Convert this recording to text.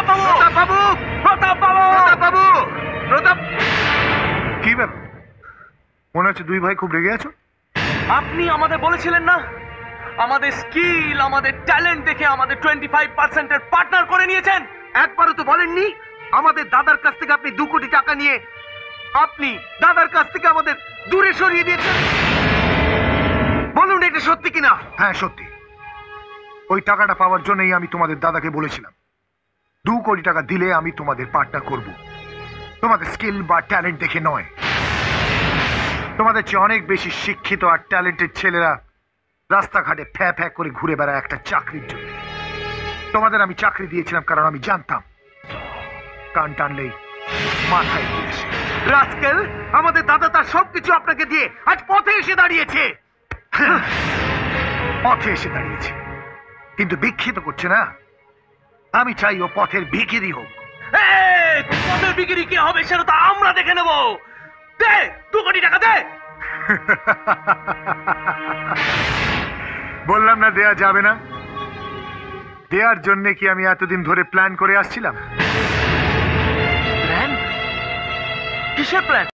প্রতাপ বাবু, প্রতাপ বাবু, প্রতাপ বাবু, প্রতাপ বাবু, প্রতাপ। কি ব্যাপার, মনে হচ্ছে দুই ভাই খুব রেগে আছো? আপনি আমাদের বলেছিলেন না আমাদের স্কিল, আমাদের ট্যালেন্ট দেখে আমাদের 25% পার্টনার করে নিয়েছেন। একবারও তো বলেননি আমাদের দাদার কাছ থেকে আপনি 2 কোটি টাকা নিয়ে আপনি দাদার কাছ থেকে আমাদের দূরে সরিয়ে দিয়েছেন। বলুন এটা সত্যি কিনা? হ্যাঁ সত্যি। ওই টাকাটা পাওয়ার জন্যই আমি তোমাদের দাদাকে বলেছিলাম 2 কোটি টাকা দিলে আমি তোমাদের পার্টনার করব, তোমাদের স্কিল বা ট্যালেন্ট দেখে নয়। তোমাদের চেয়ে অনেক বেশি শিক্ষিত আর ট্যালেন্টেড ছেলেরা রাস্তাঘাটে ফ্যা ফ্যা করে ঘুরে বেড়ায় একটা চাকরির জন্য। তোমাদের আমি চাকরি দিয়েছিলাম কারণ আমি জানতাম কান টানলেই মাথায় দিয়ে আসে। রাস্কেল, আমাদের দাদা তার সবকিছু আপনাকে দিয়ে আজ পথে এসে দাঁড়িয়েছে। পথে এসে দাঁড়িয়েছে কিন্তু বিক্ষিপ্ত করছে না। আমি চাই ও পথের ভিখিরি হোক। পথের বিক্রি কি হবে সেটা তো আমরা দেখে নেব। দে 2 কোটি টাকা দে। বললাম না দেয়া যাবে না। দেওয়ার জন্য কি আমি এতদিন ধরে প্ল্যান করে আসছিলাম? প্ল্যান? কিসের প্ল্যান?